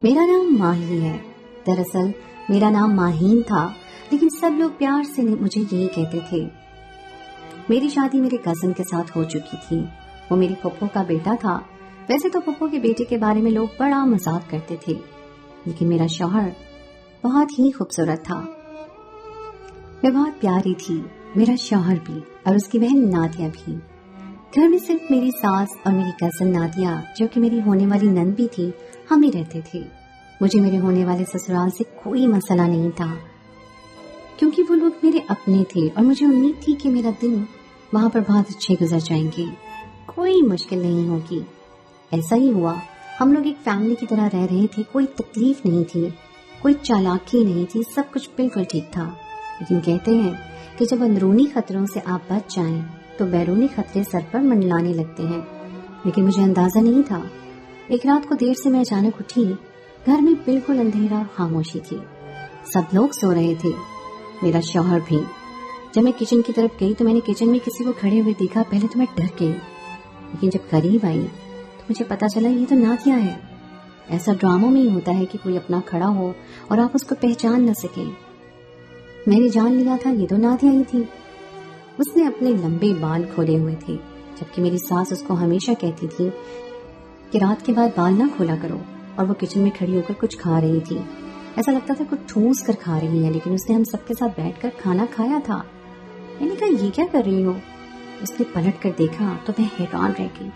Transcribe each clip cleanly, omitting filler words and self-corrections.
میرا نام ماہی ہے. دراصل میرا نام ماہین تھا، لیکن سب لوگ پیار سے مجھے یہی کہتے تھے. میری شادی میرے کزن کے ساتھ ہو چکی تھی. وہ میری پھپھو کا بیٹا تھا. ویسے تو پھپھو کے بیٹے کے بارے میں لوگ بڑا مذاق کرتے تھے، لیکن میرا شوہر بہت ہی خوبصورت تھا. میں بہت پیاری تھی، میرا شوہر بھی اور اس کی بہن نادیہ بھی. گھر میں صرف میری ساس اور میری کزن نادیہ، جو کہ میری ہونے والی نند بھی تھی، ہم ہی رہتے تھے. مجھے میرے ہونے والے سسرال سے کوئی مسئلہ نہیں تھا، کیونکہ وہ لوگ میرے اپنے تھے اور مجھے امید تھی کہ میرا دن وہاں پر بہت اچھے گزر جائیں گے، کوئی مشکل نہیں ہوگی. ایسا ہی ہوا. ہم لوگ ایک فیملی کی طرح رہ رہے تھے. کوئی تکلیف نہیں تھی، کوئی چالاکی نہیں تھی، سب کچھ بالکل ٹھیک تھا. لیکن کہتے ہیں کہ جب اندرونی خطروں سے آپ بچ جائیں تو بیرونی خطرے سر پر منڈلانے لگتے ہیں. لیکن مجھے اندازہ نہیں تھا. ایک رات کو دیر سے میں اچانک اٹھی. گھر میں بالکل اندھیرا اور خاموشی تھی. سب لوگ سو رہے تھے، میرا شوہر بھی. جب میں کچن کی طرف گئی تو میں نے کچن میں کسی کو کھڑے ہوئے دیکھا. پہلے تو میں ڈر گئی، لیکن جب قریب آئی تو مجھے پتا چلا یہ تو نادیہ ہے. ایسا ڈراموں میں ہی ہوتا ہے کہ کوئی اپنا کھڑا ہو اور آپ اس کو پہچان نہ سکیں. میں نے جان لیا تھا یہ تو نادیہ ہی تھی. اس نے اپنے لمبے بال کھولے ہوئے تھے، جبکہ میری ساس اس کو ہمیشہ کہتی تھی کہ رات کے بعد بال نہ کھولا کرو. اور وہ کچن میں کھڑی ہو کر کچھ کھا رہی تھی. ایسا لگتا تھا کچھ ٹھوس کر کھا رہی ہے، لیکن اس نے ہم سب کے ساتھ بیٹھ کر کھانا کھایا تھا. میں نے کہا یہ کیا کر رہی ہو؟ اس نے پلٹ کر دیکھا تو میں حیران رہ گئی.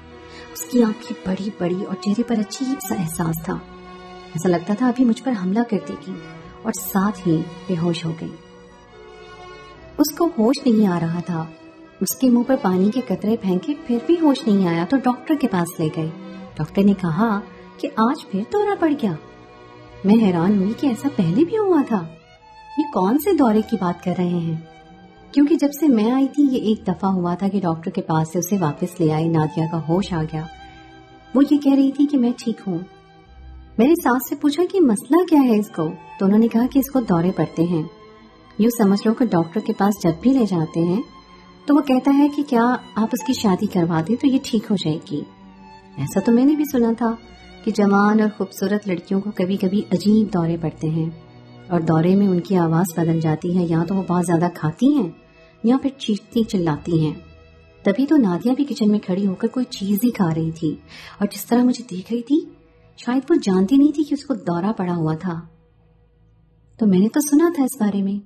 اس کی آنکھیں بڑی بڑی اور چہرے پر عجیب سا احساس تھا. ایسا لگتا تھا ابھی مجھ پر حملہ کر دے گی، اور ساتھ ہی بے ہوش ہو گئی. اس کو ہوش نہیں آ رہا تھا. اس کے منہ پر پانی کے قطرے پھینکے پھر بھی ہوش نہیں آیا تو ڈاکٹر کے پاس لے گئے. ڈاکٹر نے کہا کہ آج پھر دورہ پڑ گیا. میں حیران ہوئی کہ ایسا پہلے بھی ہوا تھا. یہ کون سے دورے کی بات کر رہے ہیں؟ کیونکہ جب سے میں آئی تھی یہ ایک دفعہ ہوا تھا کہ ڈاکٹر کے پاس سے اسے واپس لے آئے. نادیہ کا ہوش آ گیا. وہ یہ کہہ رہی تھی کہ میں ٹھیک ہوں. میں نے ساس سے پوچھا کہ مسئلہ کیا ہے اس کو، تو انہوں نے کہا کہ اس کو دورے پڑتے ہیں. یوں سمجھ لو کہ ڈاکٹر کے پاس جب بھی لے جاتے ہیں تو وہ کہتا ہے کہ کیا آپ اس کی شادی کروا دیں تو یہ ٹھیک ہو جائے گی. ایسا تو میں نے بھی سنا تھا کہ جوان اور خوبصورت لڑکیوں کو کبھی کبھی عجیب دورے پڑتے ہیں، اور دورے میں ان کی آواز بدل جاتی ہے. یا تو وہ بہت زیادہ کھاتی ہیں یا پھر چیختی چلاتی ہیں. تبھی تو نادیہ بھی کچن میں کھڑی ہو کر کوئی چیز ہی کھا رہی تھی، اور جس طرح مجھے دیکھ رہی تھی شاید وہ جانتی نہیں تھی کہ اس کو دورہ پڑا ہوا تھا. تو میں نے تو سنا تھا اس بارے میں،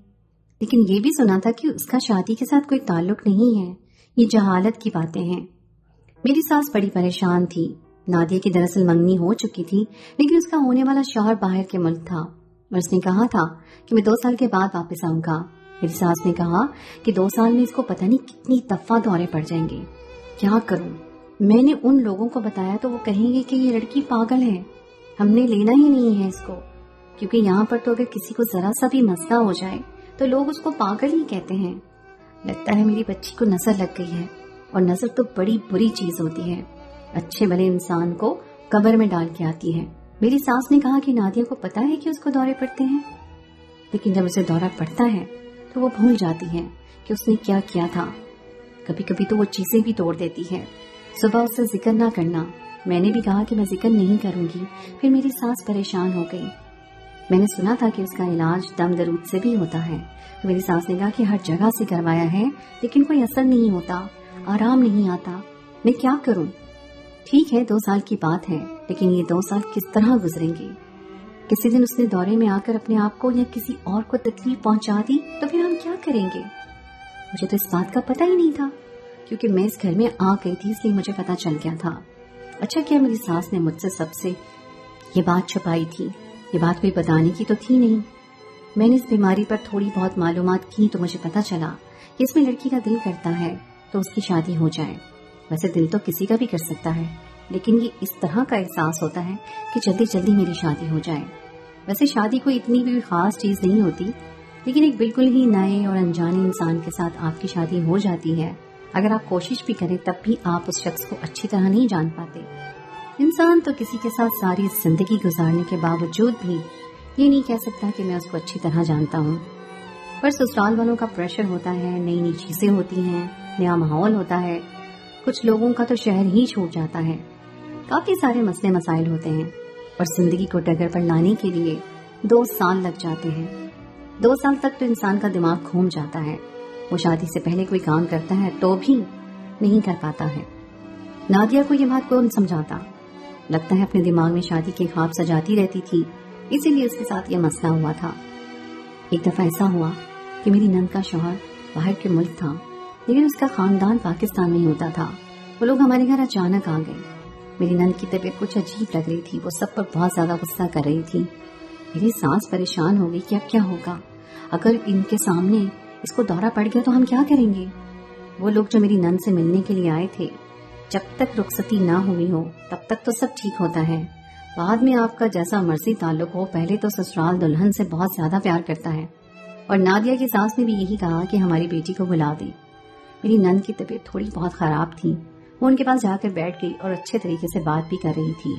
لیکن یہ بھی سنا تھا کہ اس کا شادی کے ساتھ کوئی تعلق نہیں ہے. یہ جہالت کی باتیں ہیں. میری ساس بڑی پریشان تھی. نادیہ کی دراصل منگنی ہو چکی تھی، لیکن اس کا ہونے والا شوہر باہر کے ملک تھا اور اس نے کہا تھا کہ میں 2 سال کے بعد واپس آؤں گا. میری ساس نے کہا کہ 2 سال میں اس کو پتہ نہیں کتنی دفعہ دورے پڑ جائیں گے. کیا کروں؟ میں نے ان لوگوں کو بتایا تو وہ کہیں گے کہ یہ لڑکی پاگل ہے، ہم نے لینا ہی نہیں ہے اس کو، کیونکہ یہاں پر تو اگر کسی کو ذرا سا بھی مسئلہ ہو جائے تو لوگ اس کو پاگل ہی کہتے ہیں. لگتا ہے میری بچی کو نظر لگ گئی ہے، اور نظر تو بڑی بری چیز ہوتی ہے، اچھے بھلے انسان کو قبر میں ڈال کے آتی ہے. میری ساس نے کہا کہ نادیہ کو پتا ہے کہ اس کو دورے پڑتے ہیں، لیکن جب اسے دورہ پڑتا ہے تو وہ بھول جاتی ہے کہ اس نے کیا کیا تھا. کبھی کبھی تو وہ چیزیں بھی توڑ دیتی ہے. صبح اس سے ذکر نہ کرنا. میں نے بھی کہا کہ میں ذکر نہیں کروں گی. پھر میری ساس پریشان ہو گئی. میں نے سنا تھا کہ اس کا علاج دم درود سے بھی ہوتا ہے. تو میری ساس نے کہا کہ ہر جگہ سے کروایا ہے لیکن کوئی اثر نہیں ہوتا، آرام نہیں آتا. میں کیا کروں؟ ٹھیک ہے 2 سال کی بات ہے، لیکن یہ 2 سال کس طرح گزریں گے؟ کسی دن اس نے دورے میں آ کر اپنے آپ کو یا کسی اور کو تکلیف پہنچا دی تو پھر ہم کیا کریں گے؟ مجھے تو اس بات کا پتہ ہی نہیں تھا، کیونکہ میں اس گھر میں آ گئی تھی اس لیے مجھے پتہ چل گیا تھا. اچھا کیا میری ساس نے مجھ سے سب سے یہ بات چھپائی تھی. یہ بات کوئی بتانے کی تو تھی نہیں. میں نے اس بیماری پر تھوڑی بہت معلومات کی تو مجھے پتہ چلا کہ اس میں لڑکی کا دل کرتا ہے تو اس کی شادی ہو جائے. ویسے دل تو کسی کا بھی کر سکتا ہے، لیکن یہ اس طرح کا احساس ہوتا ہے کہ جلدی جلدی میری شادی ہو جائے. ویسے شادی کوئی اتنی بھی خاص چیز نہیں ہوتی، لیکن ایک بالکل ہی نئے اور انجانے انسان کے ساتھ آپ کی شادی ہو جاتی ہے. اگر آپ کوشش بھی کریں تب بھی آپ اس شخص کو اچھی طرح نہیں جان پاتے. انسان تو کسی کے ساتھ ساری زندگی گزارنے کے باوجود بھی یہ نہیں کہہ سکتا کہ میں اس کو اچھی طرح جانتا ہوں. پر سسرال والوں کا پریشر ہوتا ہے، نئی نئی چیزیں ہوتی ہیں، نیا ماحول ہوتا ہے. کچھ لوگوں کا تو شہر ہی چھوٹ جاتا ہے. کافی سارے مسئلے مسائل ہوتے ہیں. اور زندگی کو ڈگر پر لانے کے لیے 2 سال لگ جاتے ہیں۔ 2 سال تک تو انسان کا دماغ گھوم جاتا ہے، وہ شادی سے پہلے کوئی کام کرتا ہے تو بھی نہیں کر پاتا ہے۔ نادیہ کو یہ بات کون سمجھاتا؟ لگتا ہے اپنے دماغ میں شادی کے خواب سجاتی رہتی تھی، اسی لیے اس کے ساتھ یہ مسئلہ ہوا تھا۔ ایک دفعہ ایسا ہوا کہ میری نند کا شوہر باہر کے ملک تھا، لیکن اس کا خاندان پاکستان میں ہی ہوتا تھا۔ وہ لوگ ہمارے گھر اچانک آ گئے۔ میری نند کی طبیعت کچھ عجیب لگ رہی تھی، وہ سب پر بہت زیادہ غصہ کر رہی تھی۔ میری ساس پریشان ہو گئی کہ اب کیا ہوگا، اگر ان کے سامنے اس کو دورہ پڑ گیا تو ہم کیا کریں گے۔ وہ لوگ جو میری نند سے ملنے کے لیے آئے تھے، جب تک رخصتی نہ ہوئی ہو تب تک تو سب ٹھیک ہوتا ہے، بعد میں آپ کا جیسا مرضی تعلق ہو، پہلے تو سسرال دلہن سے بہت زیادہ پیار کرتا ہے۔ اور نادیہ کی ساس نے بھی یہی کہا کہ ہماری بیٹی کو بلا دیں۔ میری نند کی طبیعت تھوڑی بہت خراب تھی، وہ ان کے پاس جا کر بیٹھ گئی اور اچھے طریقے سے بات بھی کر رہی تھی،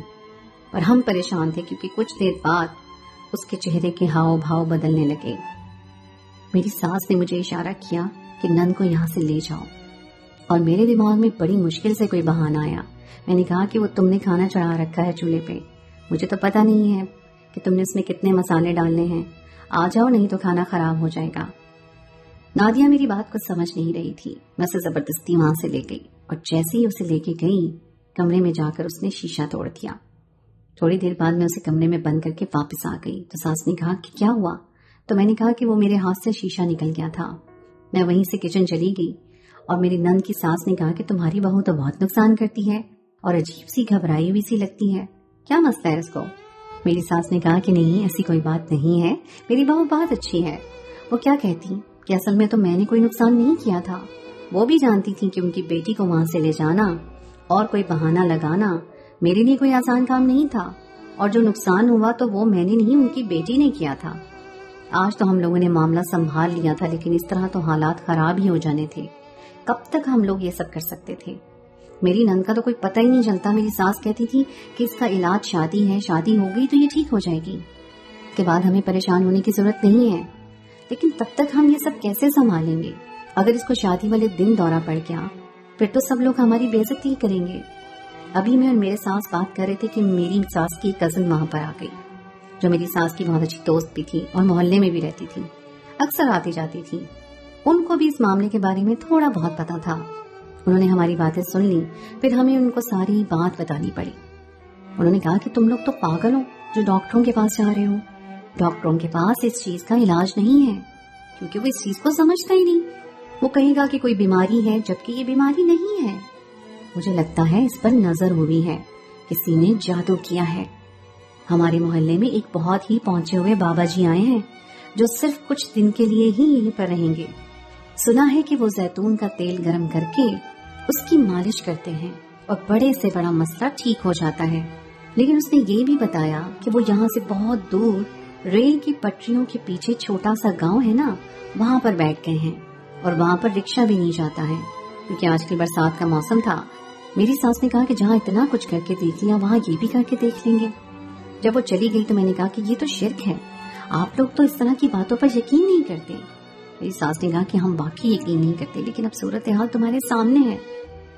پر ہم پریشان تھے کیونکہ کچھ دیر بعد اس کے چہرے کے ہاؤ بھاؤ بدلنے لگے۔ میری ساس نے مجھے اشارہ کیا کہ نند کو یہاں سے لے جاؤ، اور میرے دماغ میں بڑی مشکل سے کوئی بہانہ آیا۔ میں نے کہا کہ وہ تم نے کھانا چڑھا رکھا ہے چولہے پہ، مجھے تو پتا نہیں ہے کہ تم نے اس میں کتنے مسالے ڈالنے ہیں، آ جاؤ نہیں تو کھانا خراب ہو جائے گا۔ نادیہ میری بات کو سمجھ نہیں رہی تھی، میں اسے زبردستی وہاں سے لے گئی، اور جیسے ہی اسے لے کے گئی کمرے میں جا کر اس نے شیشہ توڑ دیا۔ تھوڑی دیر بعد میں اسے کمرے میں بند کر کے واپس آ گئی تو ساس نے کہا کہ کیا ہوا، تو میں نے کہا کہ وہ میرے ہاتھ سے شیشہ نکل گیا تھا۔ میں وہیں سے کچن چلی گئی اور میری نند کی ساس نے کہا کہ تمہاری بہو تو بہت نقصان کرتی ہے اور عجیب سی گھبرائی ہوئی سی لگتی ہے، کیا مسئلہ ہے اس کو؟ میری ساس نے کہا کہ نہیں، ایسی کوئی بات نہیں ہے، میری بہو بہت اچھی ہے۔ وہ کیا کہتی کہ اصل میں تو میں نے کوئی نقصان نہیں کیا تھا، وہ بھی جانتی تھی کہ ان کی بیٹی کو وہاں سے لے جانا اور کوئی بہانہ لگانا میرے لیے کوئی آسان کام نہیں تھا، اور جو نقصان ہوا تو وہ میں نے نہیں، ان کی بیٹی نے کیا تھا۔ آج تو ہم لوگوں نے معاملہ سنبھال لیا تھا، لیکن اس طرح تو حالات خراب ہی ہو جانے تھے، کب تک ہم لوگ یہ سب کر سکتے تھے۔ میری نند کا تو کوئی پتہ ہی نہیں چلتا، میری ساس کہتی تھی کہ اس کا علاج شادی ہے، شادی ہو گئی تو یہ ٹھیک ہو جائے گی، اس کے بعد ہمیں پریشان ہونے کی ضرورت نہیں ہے۔ لیکن تب تک ہم یہ سب کیسے سنبھالیں گے؟ اگر اس کو شادی والے دن دورہ پڑ گیا پھر تو سب لوگ ہماری بے عزتی کریں گے۔ ابھی میں اور میرے ساس بات کر رہے تھے کہ میری ساس کی کزن وہاں پر آ گئی، جو میری ساس کی بہت اچھی دوست بھی تھی اور محلے میں بھی رہتی تھی، اکثر آتی جاتی تھی۔ ان کو بھی اس معاملے کے بارے میں تھوڑا بہت پتا تھا۔ انہوں نے ہماری باتیں سن لی، پھر ہمیں ان کو ساری بات بتانی پڑی۔ انہوں نے کہا کہ تم لوگ تو پاگل ہو جو ڈاکٹروں کے پاس جا رہے ہو، ڈاکٹروں کے پاس اس چیز کا علاج نہیں ہے، کیونکہ وہ اس چیز کو سمجھتا ہی نہیں۔ وہ کہے گا کہ کوئی بیماری ہے جبکہ یہ بیماری نہیں ہے۔ مجھے لگتا ہے اس پر نظر ہوئی ہے، کسی نے جادو کیا ہے۔ ہمارے محلے میں ایک بہت ہی پہنچے ہوئے بابا جی آئے ہیں جو صرف کچھ دن کے لیے ہی یہیں پر رہیں گے۔ سنا ہے کہ وہ زیتون کا تیل گرم کر کے اس کی مالش کرتے ہیں اور بڑے سے بڑا مسئلہ ٹھیک ہو جاتا ہے۔ لیکن اس نے یہ بھی بتایا کہ وہ یہاں سے بہت دور ریل کی پٹریوں کے پیچھے چھوٹا سا گاؤں ہے نا، وہاں پر بیٹھ گئے ہیں، اور وہاں پر رکشہ بھی نہیں جاتا ہے کیونکہ آج کل برسات کا موسم تھا۔ میری ساس نے کہا کہ جہاں اتنا کچھ کر کے دیکھ لیا وہاں یہ بھی کر کے دیکھ لیں گے۔ جب وہ چلی گئی تو میں نے کہا کہ یہ تو شرک ہے، آپ لوگ تو اس طرح کی باتوں پر یقین نہیں کرتے۔ میری ساس نے کہا کہ ہم واقعی یقین نہیں کرتے، لیکن اب صورتحال تمہارے سامنے ہے،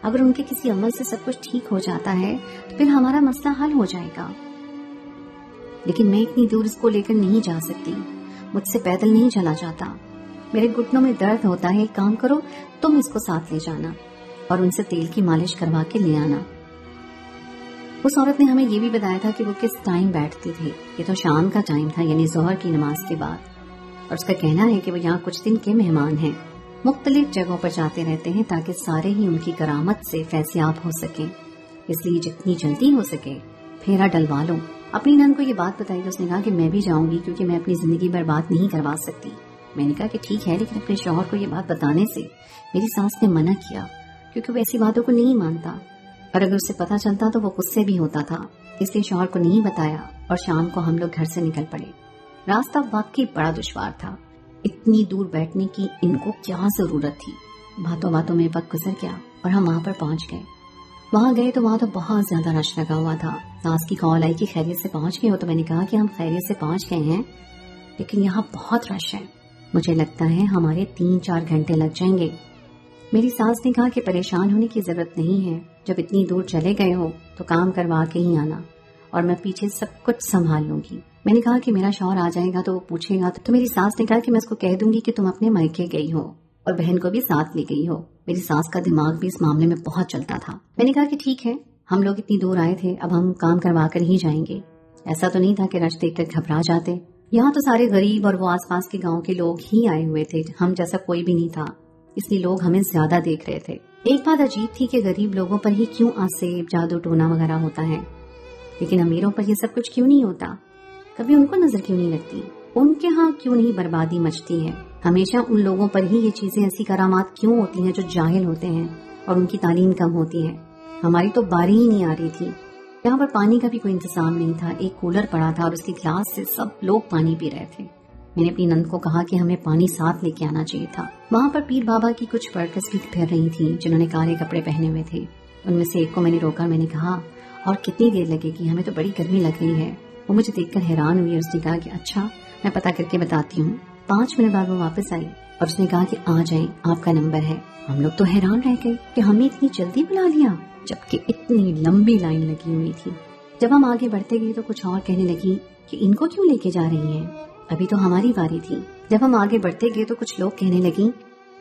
اگر ان کے کسی عمل سے سب کچھ ٹھیک ہو جاتا ہے تو پھر ہمارا مسئلہ حل ہو جائے گا۔ لیکن میں اتنی دور اس کو لے کر نہیں جا سکتی، مجھ سے پیدل نہیں چلا جاتا، میرے گھٹنوں میں درد ہوتا ہے۔ ایک کام کرو، تم اس کو ساتھ لے جانا اور ان سے تیل کی مالش کروا کے لے آنا۔ اس عورت نے ہمیں یہ بھی بتایا تھا کہ وہ کس ٹائم بیٹھتی تھی۔ یہ تو شام کا ٹائم تھا، یعنی ظہر کی نماز کے بعد، اور اس کا کہنا ہے کہ وہ یہاں کچھ دن کے مہمان ہیں، مختلف جگہوں پر جاتے رہتے ہیں تاکہ سارے ہی ان کی کرامت سے فیضیاب ہو سکیں، اس لیے جتنی جلدی ہو سکے پھیرا ڈلوا لو۔ اپنی نند کو یہ بات بتائی تو اس نے کہا کہ میں بھی جاؤں گی کیونکہ میں اپنی زندگی برباد نہیں کروا سکتی۔ میں نے کہا کہ ٹھیک ہے، لیکن اپنے شوہر کو یہ بات بتانے سے میری ساس نے منع کیا کیونکہ وہ ایسی باتوں کو نہیں مانتا، اور اگر اسے پتا چلتا تو وہ غصے بھی ہوتا تھا، اس لیے شوہر کو نہیں بتایا، اور شام کو ہم لوگ گھر سے نکل پڑے۔ راستہ واقعی بڑا دشوار تھا، اتنی دور بیٹھنے کی ان کو کیا ضرورت تھی۔ باتوں باتوں میں وقت گزر گیا اور ہم وہاں پر پہنچ گئے۔ وہاں گئے تو وہاں تو بہت زیادہ رش لگا ہوا تھا۔ ساس کی کال آئی کہ خیریت سے پہنچ گئے ہو، تو میں نے کہا کہ ہم خیریت سے پہنچ گئے ہیں، لیکن یہاں بہت رش ہے، مجھے لگتا ہے ہمارے 3-4 گھنٹے لگ جائیں گے۔ میری ساس نے کہا کہ پریشان ہونے کی ضرورت نہیں ہے، جب اتنی دور چلے گئے ہو تو کام کروا کے ہی آنا، اور میں پیچھے سب کچھ سنبھال لوں گی۔ میں نے کہا کہ میرا شوہر آ جائے گا تو وہ پوچھے گا تو میری ساس نے کہا کہ میں اس کو کہہ دوں گی کہ تم اپنے مائکے گئی ہو اور بہن کو بھی ساتھ لے گئی ہو۔ میری ساس کا دماغ بھی اس معاملے میں بہت چلتا تھا۔ میں نے کہا کہ ٹھیک ہے، ہم لوگ اتنی دور آئے تھے، اب ہم کام کروا کر ہی جائیں گے۔ ایسا تو نہیں تھا کہ رش دیکھ کر گھبرا جاتے۔ یہاں تو سارے غریب اور وہ آس پاس کے گاؤں کے لوگ ہی آئے ہوئے تھے، ہم جیسا کوئی بھی نہیں تھا، اس لیے لوگ ہمیں زیادہ دیکھ رہے تھے۔ ایک بات عجیب تھی کہ غریب لوگوں پر ہی کیوں آسیب، جادو ٹونا وغیرہ ہوتا ہے، لیکن امیروں پر یہ سب کچھ کیوں نہیں ہوتا؟ کبھی ان کو نظر کیوں نہیں لگتی؟ ان کے ہاں کیوں نہیں بربادی مچتی ہے؟ ہمیشہ ان لوگوں پر ہی یہ چیزیں، ایسی کرامات کیوں ہوتی ہیں جو جاہل ہوتے ہیں اور ان کی تعلیم کم ہوتی ہے؟ ہماری تو باری ہی نہیں آ رہی تھی۔ یہاں پر پانی کا بھی کوئی انتظام نہیں تھا، ایک کولر پڑا تھا اور اس کی گلاس سے سب لوگ پانی پی رہے تھے۔ میں نے اپنی نند کو کہا کہ ہمیں پانی ساتھ لے کے آنا چاہیے تھا۔ وہاں پر پیر بابا کی کچھ ورکرز بھی پھر رہی تھیں جنہوں نے کالے کپڑے پہنے ہوئے تھے۔ ان میں سے ایک کو میں نے روکا، میں نے کہا اور کتنی دیر لگے گی؟ ہمیں تو بڑی گرمی لگ رہی ہے۔ وہ مجھے دیکھ کر حیران ہوئی اور اس نے کہا کہ اچھا میں پتا کر کے بتاتی ہوں۔ 5 منٹ بعد وہ واپس آئی اور اس نے کہا کہ آ جائیں، آپ کا نمبر ہے۔ ہم لوگ تو حیران رہ گئے کہ ہمیں اتنی جلدی بلا لیا، جبکہ اتنی لمبی لائن لگی ہوئی تھی۔ جب ہم آگے بڑھتے گئے تو کچھ اور کہنے لگی کہ ان کو کیوں لے کے جا رہی ہیں، ابھی تو ہماری باری تھی۔ جب ہم آگے بڑھتے گئے تو کچھ لوگ کہنے لگی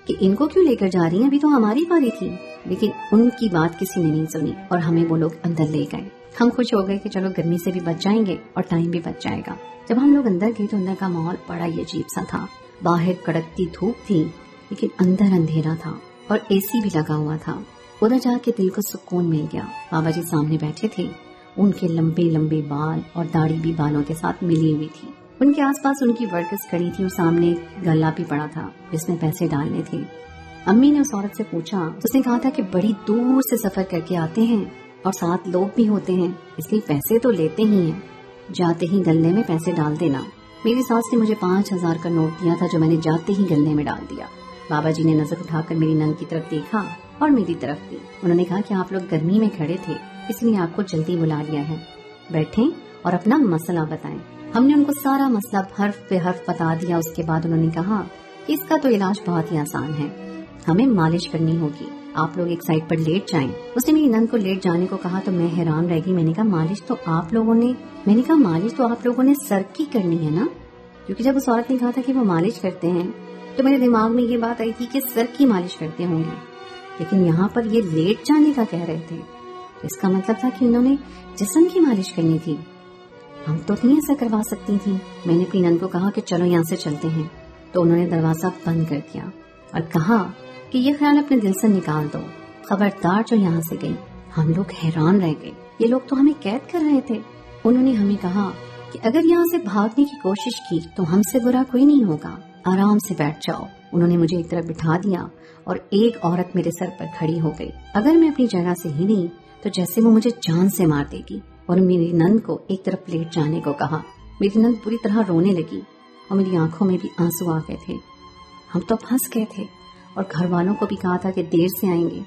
کہ ان کو کیوں لے کر جا رہی ہیں، ابھی تو ہماری باری تھی۔ لیکن ان کی بات کسی نے نہیں سنی اور ہمیں وہ لوگ اندر لے گئے۔ ہم خوش ہو گئے کہ چلو گرمی سے بھی بچ جائیں گے اور ٹائم بھی بچ جائے گا۔ جب ہم لوگ اندر گئے تو اندر کا ماحول بڑا ہی عجیب سا تھا۔ باہر کڑکتی دھوپ تھی لیکن اندر اندھیرا تھا اور اے سی بھی لگا ہوا تھا۔ ادھر جا کے دل کو سکون مل گیا۔ بابا جی سامنے بیٹھے تھے، ان کے لمبے لمبے بال اور داڑھی بھی بالوں کے ساتھ ملی ہوئی تھی۔ ان کے آس پاس ان کی ورکرز کھڑی تھی اور سامنے گلا بھی پڑا تھا جس میں پیسے ڈالنے تھے۔ امی نے اس عورت سے پوچھا، اس نے کہا تھا کہ بڑی دور سے سفر کر کے آتے ہیں اور ساتھ لوگ بھی ہوتے ہیں، اس لیے پیسے تو لیتے ہی ہیں، جاتے ہی گلے میں پیسے ڈال دینا۔ میری ساس نے مجھے 5000 کا نوٹ دیا تھا جو میں نے جاتے ہی گلے میں ڈال دیا۔ بابا جی نے نظر اٹھا کر میری نند کی طرف دیکھا اور میری طرف بھی۔ انہوں نے کہا کہ آپ لوگ گرمی میں کھڑے تھے اس لیے آپ کو جلدی بلا لیا ہے، بیٹھیں اور اپنا مسئلہ بتائیں۔ ہم نے ان کو سارا مسئلہ حرف پہ حرف بتا دیا۔ اس کے بعد انہوں نے کہا کہ اس کا تو علاج بہت ہی آسان ہے، ہمیں مالش کرنی ہوگی، آپ لوگ ایک سائڈ پر لیٹ جائیں۔ اس نے میری نند کو لیٹ جانے کو کہا تو میں حیران رہ گئی۔ میں نے کہا مالش تو آپ لوگوں نے سر کی کرنی ہے نا، کیونکہ جب اس عورت نے کہا تھا کہ وہ مالش کرتے ہیں تو میرے دماغ میں یہ بات آئی تھی کہ سر کی مالش کرتے ہوں گے، لیکن یہاں پر یہ لیٹ جانے کا کہہ رہے تھے، اس کا مطلب تھا کہ انہوں نے جسم کی مالش کرنی تھی۔ ہم تو نہیں ایسا کروا سکتی تھی۔ میں نے اپنی نند کو کہا کہ چلو یہاں سے چلتے ہیں، تو انہوں نے دروازہ بند کر دیا اور کہا کہ یہ خیال اپنے دل سے نکال دو، خبردار جو یہاں سے گئی۔ ہم لوگ حیران رہ گئے، یہ لوگ تو ہمیں قید کر رہے تھے۔ انہوں نے ہمیں کہا کہ اگر یہاں سے بھاگنے کی کوشش کی تو ہم سے برا کوئی نہیں ہوگا، آرام سے بیٹھ جاؤ۔ انہوں نے مجھے ایک طرف بٹھا دیا اور ایک عورت میرے سر پر کھڑی ہو گئی۔ اگر میں اپنی جگہ سے ہلی تو جیسے وہ مجھے جان سے مار دے گی، اور میری نند کو ایک طرف لیٹ جانے کو کہا۔ میری نند پوری طرح رونے لگی اور میری آنکھوں میں بھی آنسو آ گئے تھے۔ ہم تو پھنس گئے تھے اور گھر والوں کو بھی کہا تھا کہ دیر سے آئیں گے،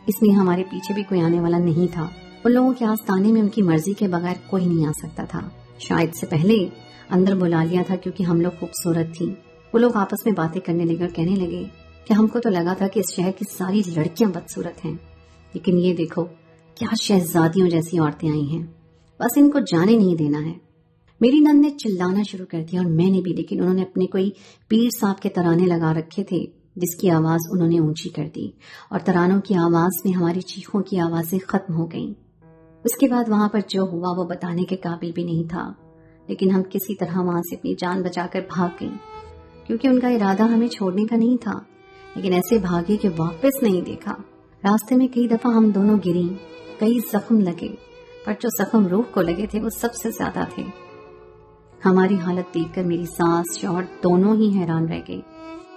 اس لیے ہمارے پیچھے بھی کوئی آنے والا نہیں تھا۔ ان لوگوں کے آستانے میں ان کی مرضی کے بغیر کوئی نہیں آ سکتا تھا۔ شاید سے پہلے اندر بلا لیا تھا کیونکہ ہم لوگ خوبصورت تھی۔ وہ لوگ آپس میں باتیں کرنے لگے اور کہنے لگے کہ ہم کو تو لگا تھا کہ اس شہر کی ساری لڑکیاں بدصورت ہیں، لیکن یہ دیکھو کیا شہزادیوں جیسی عورتیں آئی ہیں، بس ان کو جانے نہیں دینا ہے۔ میری نند نے چلانا شروع کر دیا اور میں نے بھی، لیکن انہوں نے اپنے کوئی پیر صاحب کے ترانے لگا رکھے تھے جس کی آواز انہوں نے اونچی کر دی، اور ترانوں کی آواز میں ہماری چیخوں کی آوازیں ختم ہو گئیں۔ اس کے بعد وہاں پر جو ہوا وہ بتانے کے قابل بھی نہیں تھا، لیکن ہم کسی طرح وہاں سے اپنی جان بچا کر بھاگ گئیں، کیونکہ ان کا ارادہ ہمیں چھوڑنے کا نہیں تھا، لیکن ایسے بھاگے کہ واپس نہیں دیکھا۔ راستے میں کئی دفعہ ہم دونوں گریں، کئی زخم لگے، پر جو زخم روح کو لگے تھے وہ سب سے زیادہ تھے۔ ہماری حالت دیکھ کر میری ساس شوہر دونوں ہی حیران رہ گئے۔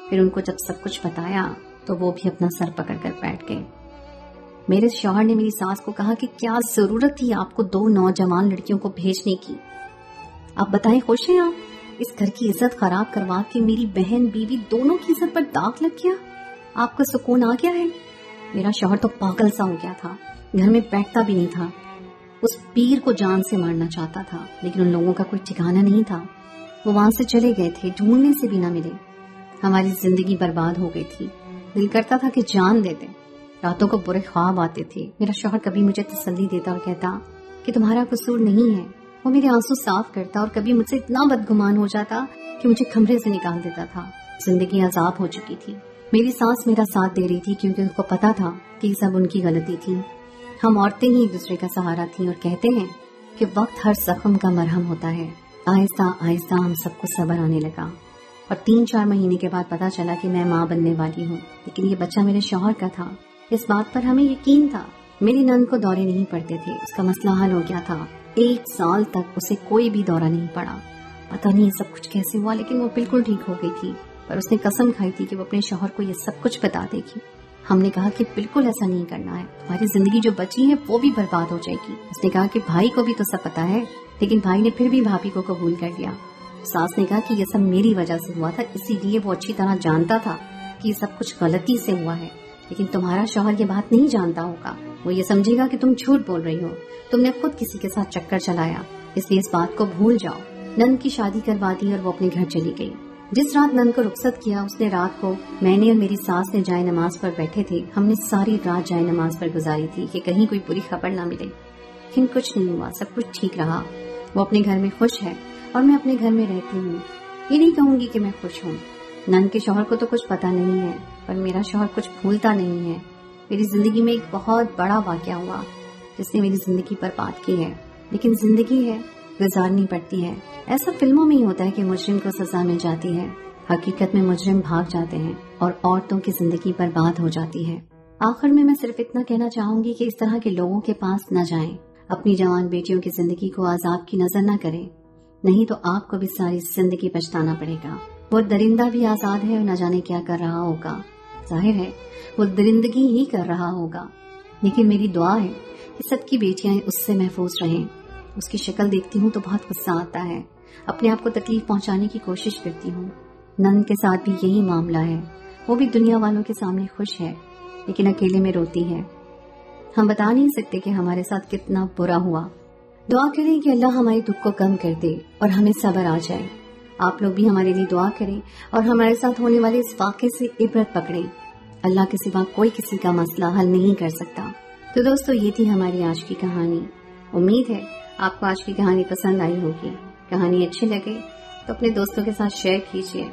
پھر ان کو جب سب کچھ بتایا تو وہ بھی اپنا سر پکڑ کر بیٹھ گئے۔ میرے شوہر نے میری ساس کو کہا کہ کیا ضرورت تھی آپ کو 2 نوجوان لڑکیوں کو بھیجنے کی؟ آپ بتائیں خوش ہیں آپ؟ اس گھر کی عزت خراب کروا کے میری بہن بیوی دونوں کی عزت پر داغ لگ گیا، آپ کو سکون آ گیا ہے؟ میرا شوہر تو پاگل سا ہو گیا تھا، گھر میں بیٹھتا بھی نہیں تھا، اس پیر کو جان سے مارنا چاہتا تھا، لیکن ان لوگوں کا کوئی ٹھکانہ نہیں تھا۔ وہ وہاں سے چلے گئے تھے، ڈھونڈنے سے بھی نہ ملے۔ ہماری زندگی برباد ہو گئی تھی، دل کرتا تھا کہ جان دے دیں۔ راتوں کو برے خواب آتے تھے۔ میرا شوہر کبھی مجھے تسلی دیتا اور کہتا کہ تمہارا قصور نہیں ہے۔ وہ میرے آنسو صاف کرتا اور کبھی مجھ سے اتنا بدگمان ہو جاتا کہ مجھے کمرے سے نکال دیتا تھا۔ زندگی عذاب ہو چکی تھی۔ میری ساس میرا ساتھ دے رہی تھی کیونکہ اس کو پتا تھا کہ یہ سب ان کی غلطی تھی۔ ہم عورتیں ہی ایک دوسرے کا سہارا تھیں اور کہتے ہیں کہ وقت ہر زخم کا مرہم ہوتا ہے۔ آہستہ آہستہ ہم سب کو صبر آنے لگا اور 3-4 مہینے کے بعد پتا چلا کہ میں ماں بننے والی ہوں، لیکن یہ بچہ میرے شوہر کا تھا۔ اس بات پر ہمیں یقین تھا۔ میری نند کو دورے نہیں پڑتے تھے، اس کا مسئلہ حل ہو گیا تھا۔ 1 سال تک اسے کوئی بھی دورہ نہیں پڑا۔ پتہ نہیں یہ سب کچھ کیسے ہوا، لیکن وہ بالکل ٹھیک ہو گئی تھی، پر اس نے قسم کھائی تھی کہ وہ اپنے شوہر کو یہ سب کچھ بتا دے گی۔ ہم نے کہا کہ بالکل ایسا نہیں کرنا ہے، تمہاری زندگی جو بچی ہے وہ بھی برباد ہو جائے گی۔ اس نے کہا کہ بھائی کو بھی تو سب پتا ہے، لیکن بھائی نے پھر بھی بھابھی کو قبول کر لیا۔ ساس نے کہا کہ یہ سب میری وجہ سے ہوا تھا، اسی لیے وہ اچھی طرح جانتا تھا کہ یہ سب کچھ غلطی سے ہوا ہے، لیکن تمہارا شوہر یہ بات نہیں جانتا ہوگا۔ وہ یہ سمجھے گا کہ تم جھوٹ بول رہی ہو، تم نے خود کسی کے ساتھ چکر چلایا، اس لیے اس بات کو بھول جاؤ۔ نند کی شادی کروا دی اور وہ اپنے گھر چلی گئی۔ جس رات نند کو رخصت کیا، اس نے رات کو میں نے اور میری ساس نے جائے نماز پر بیٹھے تھے، ہم نے ساری رات جائے نماز پر گزاری تھی کہ کہیں کوئی بری خبر نہ ملے، لیکن کچھ نہیں ہوا، سب کچھ ٹھیک رہا۔ وہ اپنے گھر میں خوش ہے اور میں اپنے گھر میں رہتی ہوں۔ یہ نہیں کہوں گی کہ میں خوش ہوں۔ نند کے شوہر کو تو کچھ پتا نہیں ہے، پر میرا شوہر کچھ بھولتا نہیں ہے۔ میری زندگی میں ایک بہت بڑا واقعہ ہوا جس نے میری زندگی برباد کی ہے، لیکن زندگی ہے، گزارنی پڑتی ہے۔ ایسا فلموں میں ہی ہوتا ہے کہ مجرم کو سزا مل جاتی ہے، حقیقت میں مجرم بھاگ جاتے ہیں اور عورتوں کی زندگی برباد ہو جاتی ہے۔ آخر میں صرف اتنا کہنا چاہوں گی کہ اس طرح کے لوگوں کے پاس نہ جائیں، اپنی جوان بیٹیوں کی زندگی کو عذاب کی نظر نہ کریں، نہیں تو آپ کو بھی ساری زندگی پچھتانا پڑے گا۔ وہ درندہ بھی آزاد ہے اور نہ جانے کیا کر رہا ہوگا، ظاہر ہے وہ درندگی ہی کر رہا ہوگا، لیکن میری دعا ہے کہ سب کی بیٹیاں اس سے محفوظ رہیں۔ اس کی شکل دیکھتی ہوں تو بہت غصہ آتا ہے، اپنے آپ کو تکلیف پہنچانے کی کوشش کرتی ہوں۔ نند کے ساتھ بھی یہی معاملہ ہے، وہ بھی دنیا والوں کے سامنے خوش ہے لیکن اکیلے میں روتی ہے۔ ہم بتا نہیں سکتے کہ ہمارے ساتھ کتنا برا ہوا۔ دعا کریں کہ اللہ ہمارے دکھ کو کم کر دے اور ہمیں صبر آ جائے۔ آپ لوگ بھی ہمارے لیے دعا کریں اور ہمارے ساتھ ہونے والے اس واقعے سے عبرت پکڑیں۔ اللہ کے سوا کوئی کسی کا مسئلہ حل نہیں کر سکتا۔ تو دوستو، یہ تھی ہماری آج کی کہانی۔ امید ہے آپ کو آج کی کہانی پسند آئی ہوگی۔ کہانی اچھی لگے تو اپنے دوستوں کے ساتھ شیئر کیجیے۔